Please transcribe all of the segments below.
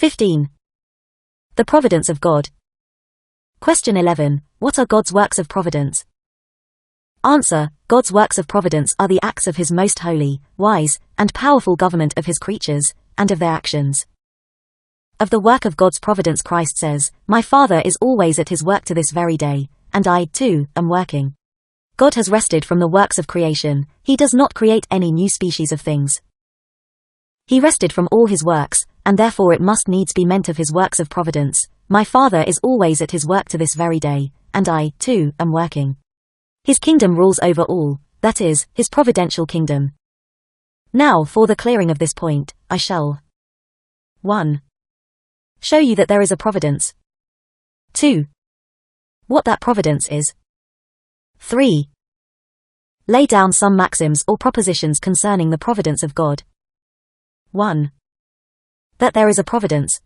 15. The providence of God. Question 11. What are God's works of providence? Answer. God's works of providence are the acts of his most holy, wise, and powerful government of his creatures, and of their actions. Of the work of God's providence Christ says, "My Father is always at his work to this very day, and I, too, am working." God has rested from the works of creation. He does not create any new species of things. He rested from all his works, and therefore it must needs be meant of his works of providence. My Father is always at his work to this very day, and I, too, am working. His kingdom rules over all, that is, his providential kingdom. Now, for the clearing of this point, I shall 1. Show you that there is a providence. 2. What that providence is. 3. Lay down some maxims or propositions concerning the providence of God. 1. That there is a providence.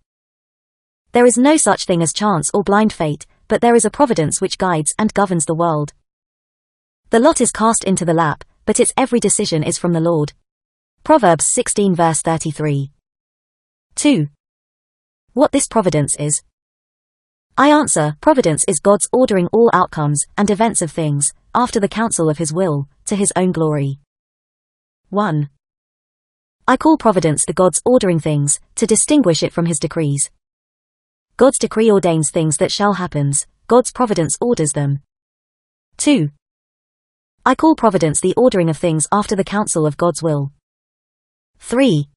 There is no such thing as chance or blind fate, but there is a providence which guides and governs the world. The lot is cast into the lap, but its every decision is from the Lord. Proverbs 16 verse 33. 2. What this providence is. I answer, providence is God's ordering all outcomes and events of things, after the counsel of his will, to his own glory. 1. I call providence the God's ordering things, to distinguish it from his decrees. God's decree ordains things that shall happen, God's providence orders them. 2. I call providence the ordering of things after the counsel of God's will. 3.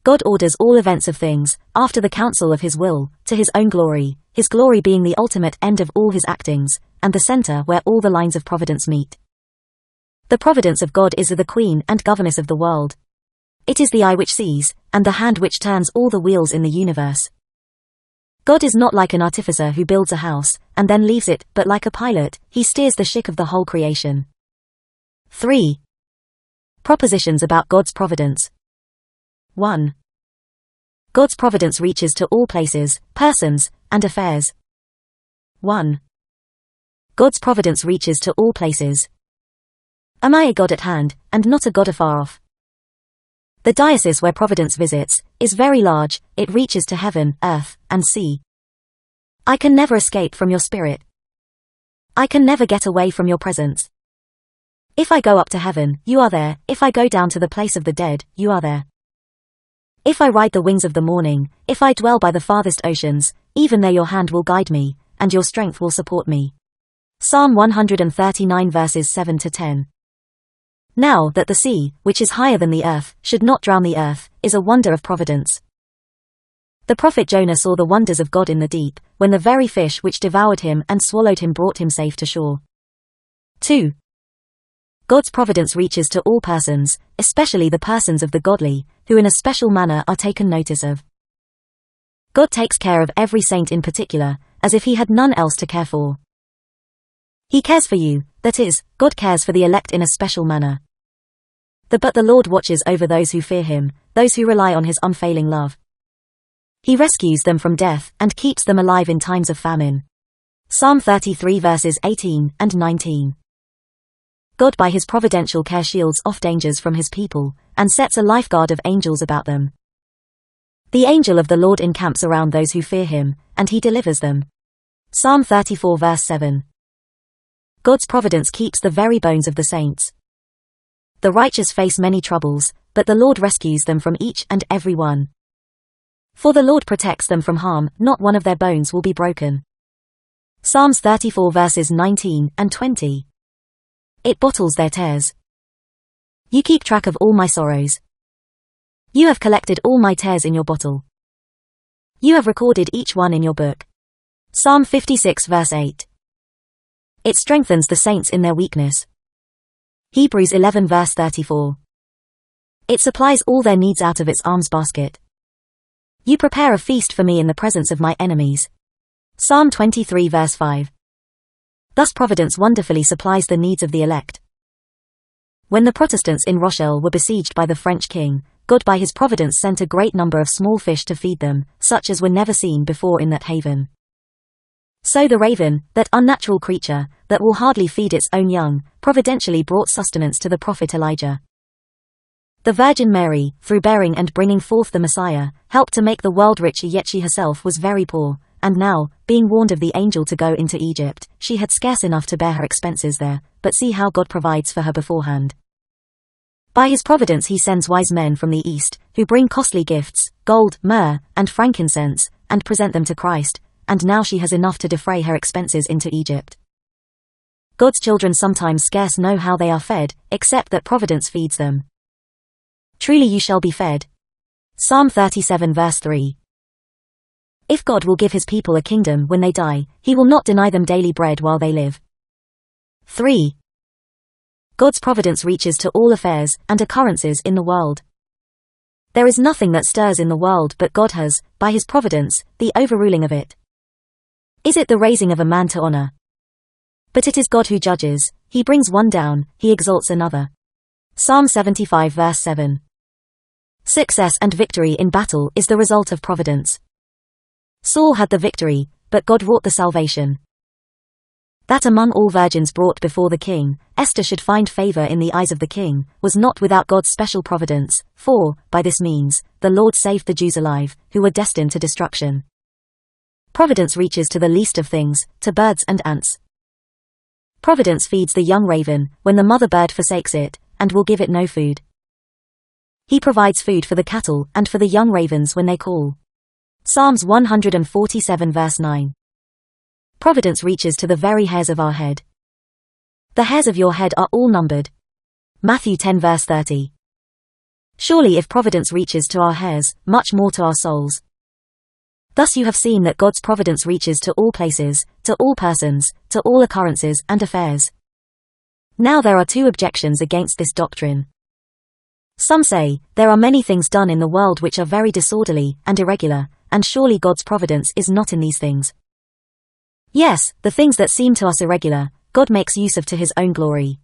God orders all events of things, after the counsel of his will, to his own glory, his glory being the ultimate end of all his actings, and the center where all the lines of providence meet. The providence of God is the queen and governess of the world. It is the eye which sees, and the hand which turns all the wheels in the universe. God is not like an artificer who builds a house, and then leaves it, but like a pilot, he steers the ship of the whole creation. 3. Propositions about God's providence. 1. God's providence reaches to all places, persons, and affairs. 1. God's providence reaches to all places. Am I a God at hand, and not a God afar off? The diocese where providence visits is very large, it reaches to heaven, earth, and sea. I can never escape from your spirit. I can never get away from your presence. If I go up to heaven, you are there. If I go down to the place of the dead, you are there. If I ride the wings of the morning, if I dwell by the farthest oceans, even there your hand will guide me, and your strength will support me. Psalm 139 verses 7 to 10. Now, that the sea, which is higher than the earth, should not drown the earth, is a wonder of providence. The prophet Jonah saw the wonders of God in the deep, when the very fish which devoured him and swallowed him brought him safe to shore. 2. God's providence reaches to all persons, especially the persons of the godly, who in a special manner are taken notice of. God takes care of every saint in particular, as if he had none else to care for. He cares for you, that is, God cares for the elect in a special manner. But the Lord watches over those who fear him, those who rely on his unfailing love. He rescues them from death and keeps them alive in times of famine. Psalm 33 verses 18 and 19. God by his providential care shields off dangers from his people, and sets a lifeguard of angels about them. The angel of the Lord encamps around those who fear him, and he delivers them. Psalm 34 verse 7. God's providence keeps the very bones of the saints. The righteous face many troubles, but the Lord rescues them from each and every one. For the Lord protects them from harm, not one of their bones will be broken. Psalms 34 verses 19 and 20. It bottles their tears. You keep track of all my sorrows. You have collected all my tears in your bottle. You have recorded each one in your book. Psalm 56 verse 8. It strengthens the saints in their weakness. Hebrews 11 verse 34. It supplies all their needs out of its alms basket. You prepare a feast for me in the presence of my enemies. Psalm 23 verse 5. Thus providence wonderfully supplies the needs of the elect. When the Protestants in Rochelle were besieged by the French king, God by his providence sent a great number of small fish to feed them, such as were never seen before in that haven. So the raven, that unnatural creature, that will hardly feed its own young, providentially brought sustenance to the prophet Elijah. The Virgin Mary, through bearing and bringing forth the Messiah, helped to make the world rich, yet she herself was very poor, and now, being warned of the angel to go into Egypt, she had scarce enough to bear her expenses there, but see how God provides for her beforehand. By his providence he sends wise men from the east, who bring costly gifts, gold, myrrh, and frankincense, and present them to Christ, and now she has enough to defray her expenses into Egypt. God's children sometimes scarce know how they are fed, except that providence feeds them. Truly you shall be fed. Psalm 37 verse 3. If God will give his people a kingdom when they die, he will not deny them daily bread while they live. 3. God's providence reaches to all affairs and occurrences in the world. There is nothing that stirs in the world but God has, by his providence, the overruling of it. Is it the raising of a man to honor? But it is God who judges, he brings one down, he exalts another. Psalm 75 verse 7. Success and victory in battle is the result of providence. Saul had the victory, but God wrought the salvation. That among all virgins brought before the king, Esther should find favor in the eyes of the king, was not without God's special providence, for, by this means, the Lord saved the Jews alive, who were destined to destruction. Providence reaches to the least of things, to birds and ants. Providence feeds the young raven, when the mother bird forsakes it, and will give it no food. He provides food for the cattle and for the young ravens when they call. Psalms 147 verse 9. Providence reaches to the very hairs of our head. The hairs of your head are all numbered. Matthew 10 verse 30. Surely if providence reaches to our hairs, much more to our souls. Thus you have seen that God's providence reaches to all places, to all persons, to all occurrences and affairs. Now there are two objections against this doctrine. Some say, there are many things done in the world which are very disorderly and irregular, and surely God's providence is not in these things. Yes, the things that seem to us irregular, God makes use of to his own glory.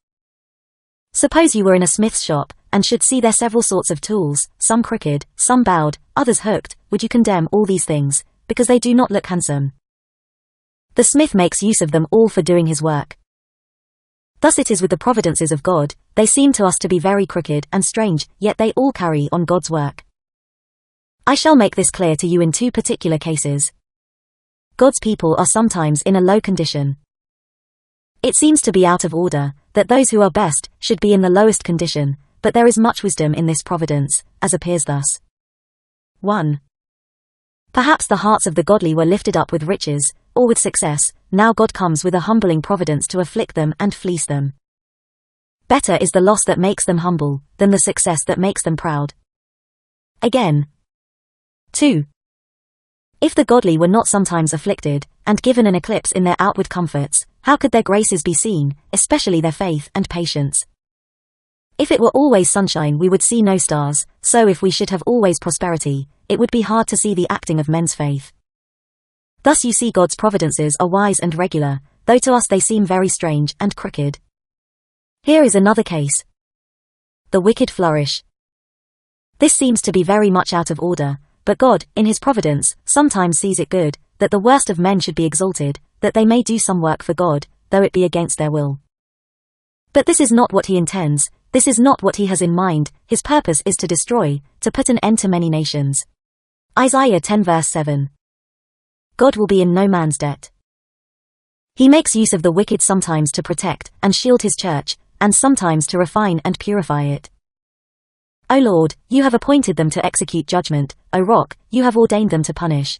Suppose you were in a smith's shop, and should see there several sorts of tools, some crooked, some bowed, others hooked, would you condemn all these things, because they do not look handsome? The smith makes use of them all for doing his work. Thus it is with the providences of God, they seem to us to be very crooked and strange, yet they all carry on God's work. I shall make this clear to you in two particular cases. God's people are sometimes in a low condition. It seems to be out of order, that those who are best should be in the lowest condition, but there is much wisdom in this providence, as appears thus. 1. Perhaps the hearts of the godly were lifted up with riches, or with success, now God comes with a humbling providence to afflict them and fleece them. Better is the loss that makes them humble, than the success that makes them proud. Again. 2. If the godly were not sometimes afflicted, and given an eclipse in their outward comforts, how could their graces be seen, especially their faith and patience? If it were always sunshine we would see no stars, so if we should have always prosperity, it would be hard to see the acting of men's faith. Thus you see God's providences are wise and regular, though to us they seem very strange and crooked. Here is another case. The wicked flourish. This seems to be very much out of order, but God, in his providence, sometimes sees it good, that the worst of men should be exalted, that they may do some work for God, though it be against their will. But this is not what he intends, this is not what he has in mind, his purpose is to destroy, to put an end to many nations. Isaiah 10 verse 7. God will be in no man's debt. He makes use of the wicked sometimes to protect and shield his church, and sometimes to refine and purify it. O Lord, you have appointed them to execute judgment, O Rock, you have ordained them to punish.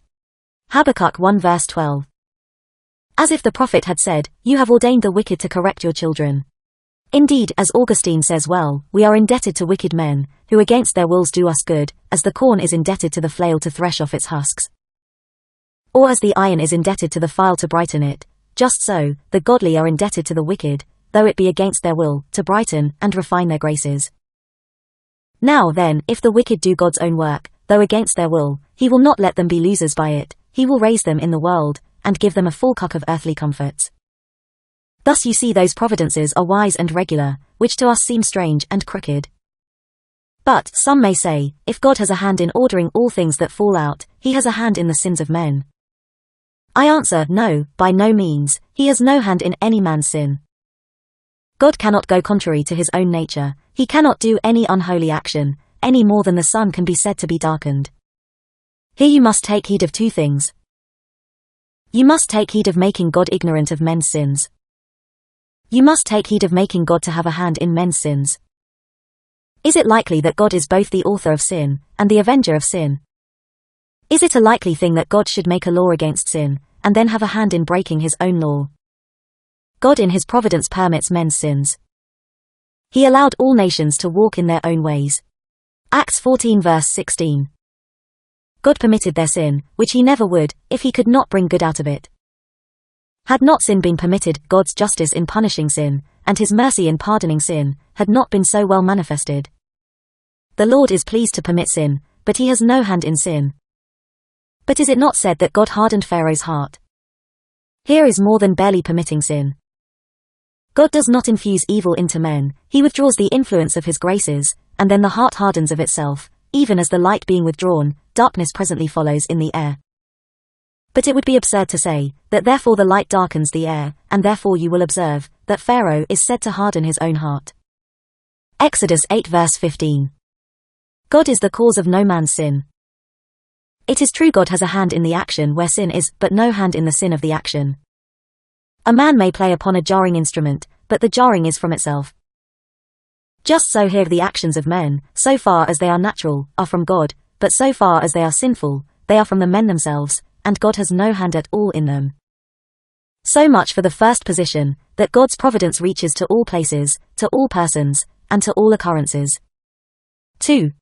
Habakkuk 1 verse 12. As if the prophet had said, you have ordained the wicked to correct your children. Indeed, as Augustine says well, we are indebted to wicked men, who against their wills do us good, as the corn is indebted to the flail to thresh off its husks. Or as the iron is indebted to the file to brighten it, just so, the godly are indebted to the wicked, though it be against their will, to brighten and refine their graces. Now then, if the wicked do God's own work, though against their will, he will not let them be losers by it, he will raise them in the world, and give them a full cup of earthly comforts. Thus you see those providences are wise and regular, which to us seem strange and crooked. But, some may say, if God has a hand in ordering all things that fall out, he has a hand in the sins of men. I answer, no, by no means, he has no hand in any man's sin. God cannot go contrary to his own nature, He cannot do any unholy action, any more than the sun can be said to be darkened. Here you must take heed of two things. You must take heed of making God ignorant of men's sins. You must take heed of making God to have a hand in men's sins. Is it likely that God is both the author of sin, and the avenger of sin? Is it a likely thing that God should make a law against sin, and then have a hand in breaking his own law? God in his providence permits men's sins. He allowed all nations to walk in their own ways. Acts 14 verse 16. God permitted their sin, which he never would, if he could not bring good out of it. Had not sin been permitted, God's justice in punishing sin, and his mercy in pardoning sin, had not been so well manifested. The Lord is pleased to permit sin, but he has no hand in sin. But is it not said that God hardened Pharaoh's heart? Here is more than barely permitting sin. God does not infuse evil into men, he withdraws the influence of his graces, and then the heart hardens of itself, even as the light being withdrawn, darkness presently follows in the air. But it would be absurd to say, that therefore the light darkens the air, and therefore you will observe, that Pharaoh is said to harden his own heart. Exodus 8 verse 15. God is the cause of no man's sin. It is true God has a hand in the action where sin is, but no hand in the sin of the action. A man may play upon a jarring instrument, but the jarring is from itself. Just so here the actions of men, so far as they are natural, are from God, but so far as they are sinful, they are from the men themselves, and God has no hand at all in them. So much for the first position, that God's providence reaches to all places, to all persons, and to all occurrences. 2.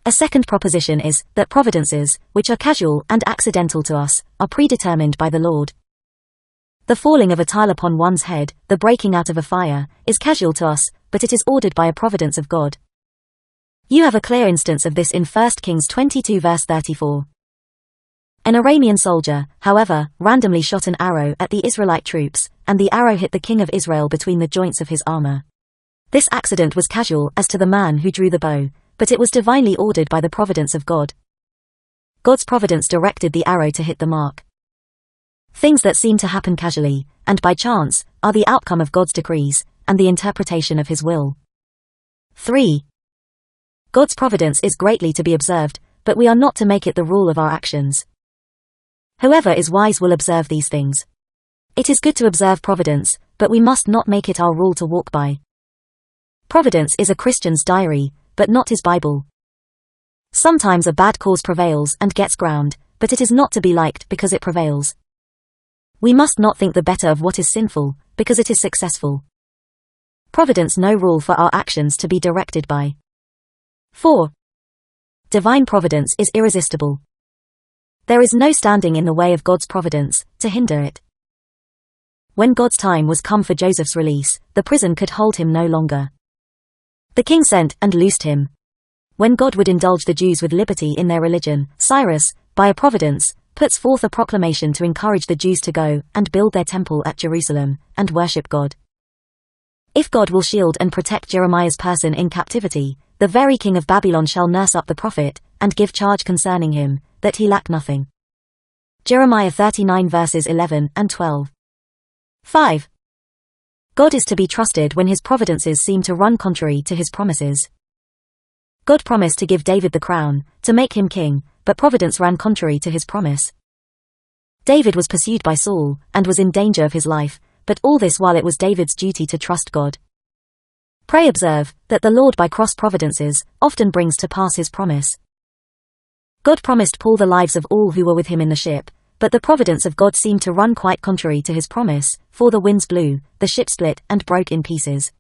A second proposition is, that providences, which are casual and accidental to us, are predetermined by the Lord. The falling of a tile upon one's head, the breaking out of a fire, is casual to us, but it is ordered by a providence of God. You have a clear instance of this in 1 Kings 22 verse 34. An Aramean soldier, however, randomly shot an arrow at the Israelite troops, and the arrow hit the king of Israel between the joints of his armor. This accident was casual as to the man who drew the bow, but it was divinely ordered by the providence of God. God's providence directed the arrow to hit the mark. Things that seem to happen casually, and by chance, are the outcome of God's decrees, and the interpretation of his will. 3. God's providence is greatly to be observed, but we are not to make it the rule of our actions. Whoever is wise will observe these things. It is good to observe providence, but we must not make it our rule to walk by. Providence is a Christian's diary, but not his Bible. Sometimes a bad cause prevails and gets ground, but it is not to be liked because it prevails. We must not think the better of what is sinful, because it is successful. Providence no rule for our actions to be directed by. 4. Divine providence is irresistible. There is no standing in the way of God's providence, to hinder it. When God's time was come for Joseph's release, the prison could hold him no longer. The king sent and loosed him. When God would indulge the Jews with liberty in their religion, Cyrus, by a providence, puts forth a proclamation to encourage the Jews to go and build their temple at Jerusalem, and worship God. If God will shield and protect Jeremiah's person in captivity, the very king of Babylon shall nurse up the prophet, and give charge concerning him, that he lack nothing. Jeremiah 39 verses 11 and 12. 5. God is to be trusted when his providences seem to run contrary to his promises. God promised to give David the crown, to make him king, but providence ran contrary to his promise. David was pursued by Saul, and was in danger of his life, but all this while it was David's duty to trust God. Pray observe, that the Lord by cross providences, often brings to pass his promise. God promised Paul the lives of all who were with him in the ship, but the providence of God seemed to run quite contrary to his promise, for the winds blew, the ship split and broke in pieces.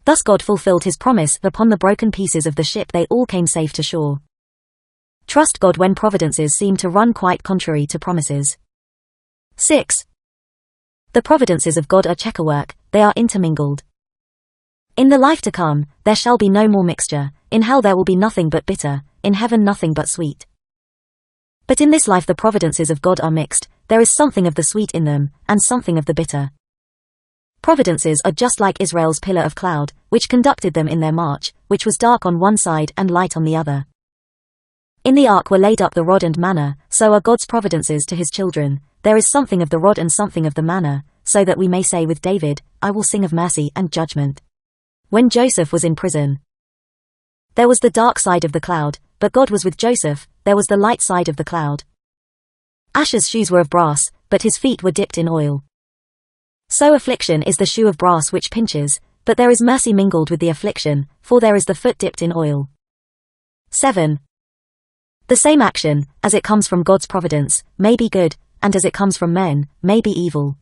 Thus God fulfilled his promise, upon the broken pieces of the ship they all came safe to shore. Trust God when providences seem to run quite contrary to promises. 6. The providences of God are checkerwork, they are intermingled. In the life to come, there shall be no more mixture, in hell there will be nothing but bitter, in heaven nothing but sweet. But in this life the providences of God are mixed, there is something of the sweet in them, and something of the bitter. Providences are just like Israel's pillar of cloud, which conducted them in their march, which was dark on one side and light on the other. In the ark were laid up the rod and manna, so are God's providences to his children, there is something of the rod and something of the manna, so that we may say with David, I will sing of mercy and judgment. When Joseph was in prison. There was the dark side of the cloud, but God was with Joseph. There was the light side of the cloud. Asher's shoes were of brass, but his feet were dipped in oil. So affliction is the shoe of brass which pinches, but there is mercy mingled with the affliction, for there is the foot dipped in oil. 7. The same action, as it comes from God's providence, may be good, and as it comes from men, may be evil.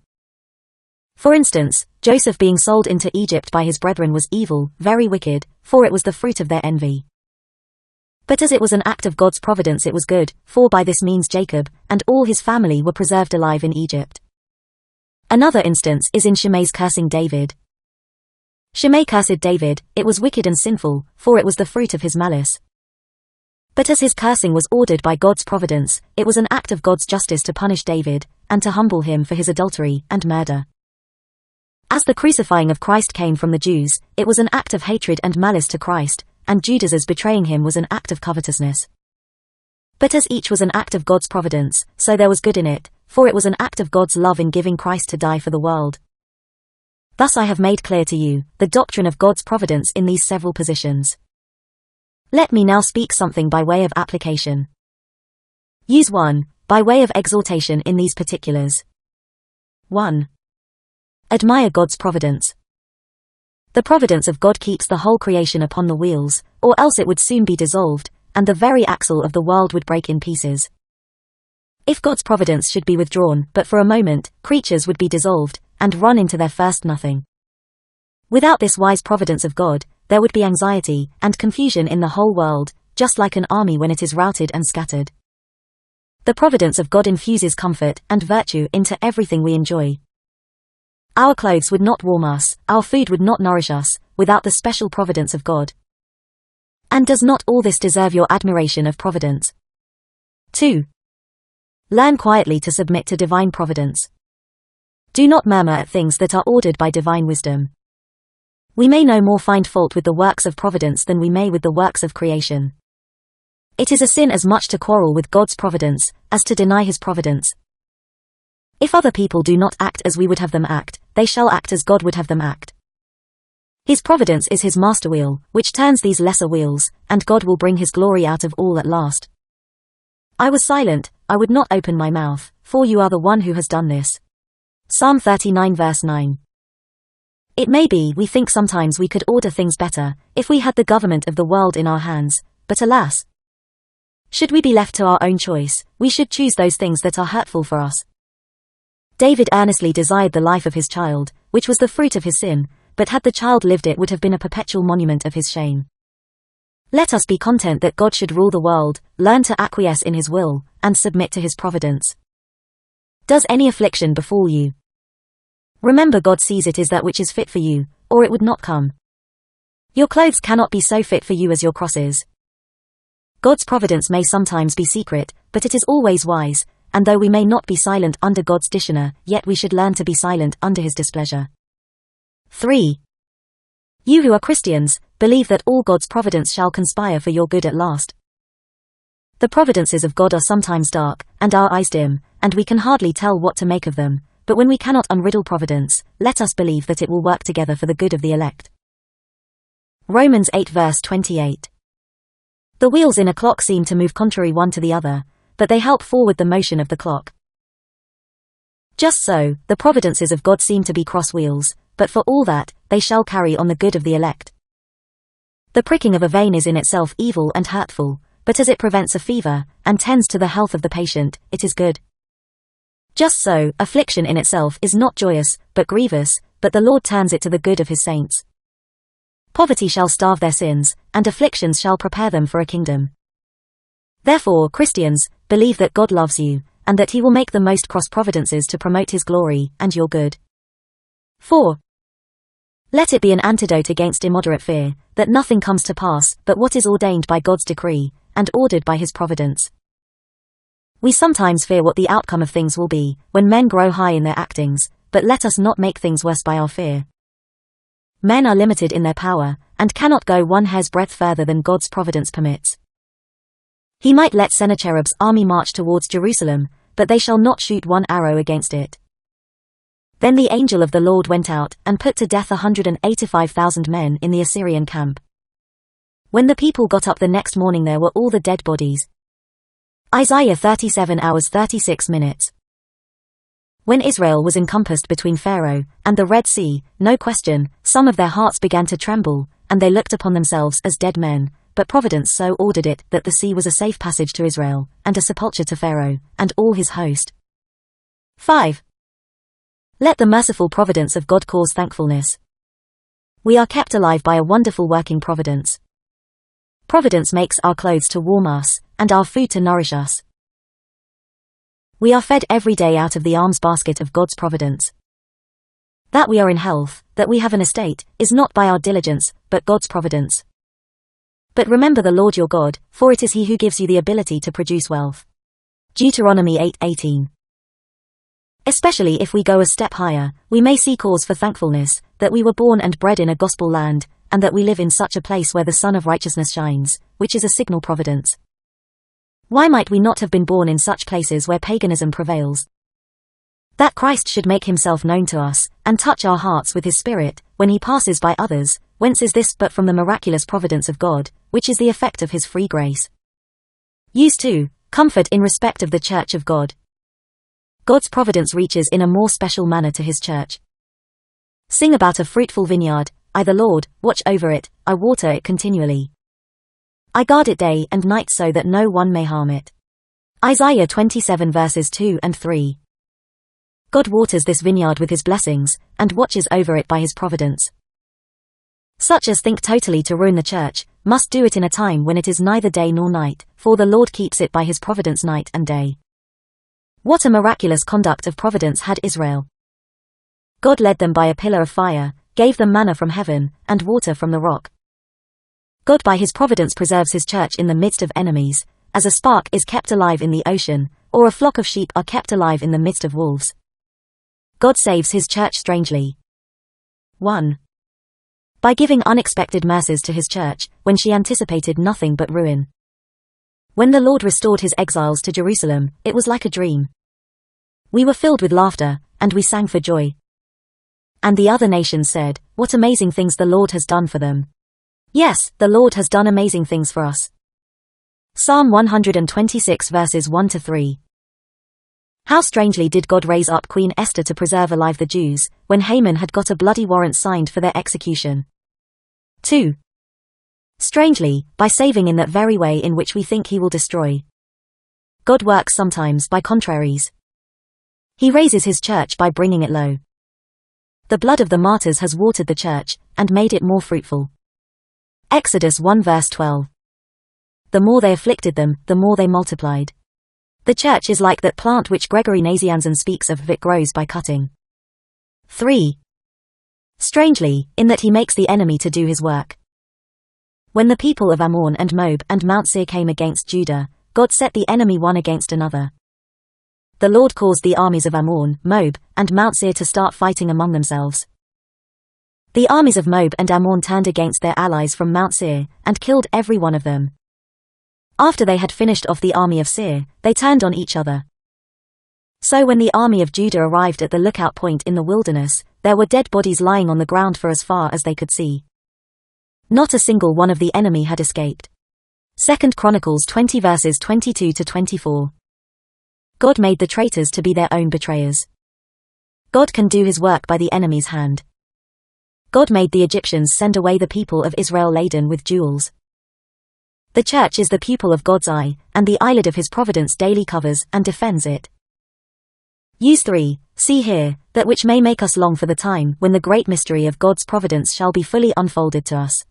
For instance, Joseph being sold into Egypt by his brethren was evil, very wicked, for it was the fruit of their envy. But as it was an act of God's providence it was good, for by this means Jacob, and all his family were preserved alive in Egypt. Another instance is in Shimei's cursing David. Shimei cursed David, it was wicked and sinful, for it was the fruit of his malice. But as his cursing was ordered by God's providence, it was an act of God's justice to punish David, and to humble him for his adultery and murder. As the crucifying of Christ came from the Jews, it was an act of hatred and malice to Christ, and Judas's betraying him was an act of covetousness. But as each was an act of God's providence, so there was good in it, for it was an act of God's love in giving Christ to die for the world. Thus I have made clear to you the doctrine of God's providence in these several positions. Let me now speak something by way of application. Use 1, by way of exhortation in these particulars. 1. Admire God's providence. The providence of God keeps the whole creation upon the wheels, or else it would soon be dissolved, and the very axle of the world would break in pieces. If God's providence should be withdrawn but for a moment, creatures would be dissolved, and run into their first nothing. Without this wise providence of God, there would be anxiety and confusion in the whole world, just like an army when it is routed and scattered. The providence of God infuses comfort and virtue into everything we enjoy. Our clothes would not warm us, our food would not nourish us, without the special providence of God. And does not all this deserve your admiration of providence? 2. Learn quietly to submit to divine providence. Do not murmur at things that are ordered by divine wisdom. We may no more find fault with the works of providence than we may with the works of creation. It is a sin as much to quarrel with God's providence, as to deny his providence. If other people do not act as we would have them act, they shall act as God would have them act. His providence is his master wheel, which turns these lesser wheels, and God will bring his glory out of all at last. I was silent, I would not open my mouth, for you are the one who has done this. Psalm 39 verse 9. It may be we think sometimes we could order things better, if we had the government of the world in our hands, but alas! Should we be left to our own choice, we should choose those things that are hurtful for us. David earnestly desired the life of his child, which was the fruit of his sin, but had the child lived it would have been a perpetual monument of his shame. Let us be content that God should rule the world, learn to acquiesce in his will, and submit to his providence. Does any affliction befall you? Remember God sees it is that which is fit for you, or it would not come. Your clothes cannot be so fit for you as your crosses. God's providence may sometimes be secret, but it is always wise, and though we may not be silent under God's dishonor, yet we should learn to be silent under his displeasure. 3. You who are Christians, believe that all God's providence shall conspire for your good at last. The providences of God are sometimes dark, and our eyes dim, and we can hardly tell what to make of them, but when we cannot unriddle providence, let us believe that it will work together for the good of the elect. Romans 8 verse 28. The wheels in a clock seem to move contrary one to the other, but they help forward the motion of the clock. Just so, the providences of God seem to be cross wheels, but for all that, they shall carry on the good of the elect. The pricking of a vein is in itself evil and hurtful, but as it prevents a fever, and tends to the health of the patient, it is good. Just so, affliction in itself is not joyous, but grievous, but the Lord turns it to the good of his saints. Poverty shall starve their sins, and afflictions shall prepare them for a kingdom. Therefore, Christians, believe that God loves you, and that he will make the most cross providences to promote his glory, and your good. 4. Let it be an antidote against immoderate fear, that nothing comes to pass but what is ordained by God's decree, and ordered by his providence. We sometimes fear what the outcome of things will be, when men grow high in their actings, but let us not make things worse by our fear. Men are limited in their power, and cannot go one hair's breadth further than God's providence permits. He might let Sennacherib's army march towards Jerusalem, but they shall not shoot one arrow against it. Then the angel of the Lord went out, and put to death 185,000 men in the Assyrian camp. When the people got up the next morning, there were all the dead bodies. Isaiah 37 hours 36 minutes. When Israel was encompassed between Pharaoh and the Red Sea, no question, some of their hearts began to tremble, and they looked upon themselves as dead men, but Providence so ordered it that the sea was a safe passage to Israel, and a sepulchre to Pharaoh, and all his host. 5. Let the merciful providence of God cause thankfulness. We are kept alive by a wonderful working providence. Providence makes our clothes to warm us, and our food to nourish us. We are fed every day out of the alms basket of God's providence. That we are in health, that we have an estate, is not by our diligence, but God's providence. But remember the Lord your God, for it is He who gives you the ability to produce wealth. Deuteronomy 8:18. Especially if we go a step higher, we may see cause for thankfulness, that we were born and bred in a gospel land, and that we live in such a place where the sun of righteousness shines, which is a signal providence. Why might we not have been born in such places where paganism prevails? That Christ should make himself known to us, and touch our hearts with his Spirit, when he passes by others, whence is this but from the miraculous providence of God, which is the effect of his free grace. Use 2. Comfort in respect of the Church of God. God's providence reaches in a more special manner to his church. Sing about a fruitful vineyard, I the Lord, watch over it, I water it continually. I guard it day and night so that no one may harm it. Isaiah 27 verses 2 and 3. God waters this vineyard with his blessings, and watches over it by his providence. Such as think totally to ruin the church, must do it in a time when it is neither day nor night, for the Lord keeps it by his providence night and day. What a miraculous conduct of providence had Israel! God led them by a pillar of fire, gave them manna from heaven, and water from the rock. God by his providence preserves his church in the midst of enemies, as a spark is kept alive in the ocean, or a flock of sheep are kept alive in the midst of wolves. God saves his church strangely. 1. By giving unexpected mercies to his church, when she anticipated nothing but ruin. When the Lord restored his exiles to Jerusalem, it was like a dream. We were filled with laughter, and we sang for joy. And the other nations said, what amazing things the Lord has done for them. Yes, the Lord has done amazing things for us. Psalm 126 verses 1 to 3. How strangely did God raise up Queen Esther to preserve alive the Jews, when Haman had got a bloody warrant signed for their execution. 2. Strangely, by saving in that very way in which we think he will destroy. God works sometimes by contraries. He raises his church by bringing it low. The blood of the martyrs has watered the church, and made it more fruitful. Exodus 1 verse 12. The more they afflicted them, the more they multiplied. The church is like that plant which Gregory Nazianzen speaks of, it grows by cutting. 3. Strangely, in that he makes the enemy to do his work. When the people of Ammon and Moab and Mount Seir came against Judah, God set the enemy one against another. The Lord caused the armies of Ammon, Moab, and Mount Seir to start fighting among themselves. The armies of Moab and Ammon turned against their allies from Mount Seir, and killed every one of them. After they had finished off the army of Seir, they turned on each other. So when the army of Judah arrived at the lookout point in the wilderness, there were dead bodies lying on the ground for as far as they could see. Not a single one of the enemy had escaped. 2 Chronicles 20 verses 22 to 24. God made the traitors to be their own betrayers. God can do his work by the enemy's hand. God made the Egyptians send away the people of Israel laden with jewels. The church is the pupil of God's eye, and the eyelid of his providence daily covers and defends it. Use 3. See here, that which may make us long for the time when the great mystery of God's providence shall be fully unfolded to us.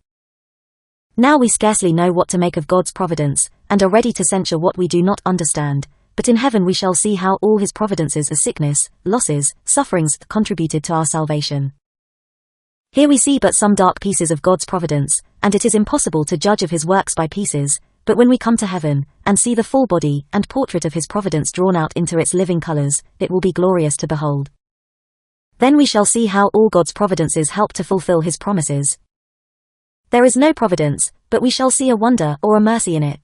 Now we scarcely know what to make of God's providence, and are ready to censure what we do not understand, but in heaven we shall see how all his providences as sickness, losses, sufferings contributed to our salvation. Here we see but some dark pieces of God's providence, and it is impossible to judge of his works by pieces, but when we come to heaven, and see the full body and portrait of his providence drawn out into its living colors, it will be glorious to behold. Then we shall see how all God's providences help to fulfill his promises. There is no providence, but we shall see a wonder or a mercy in it.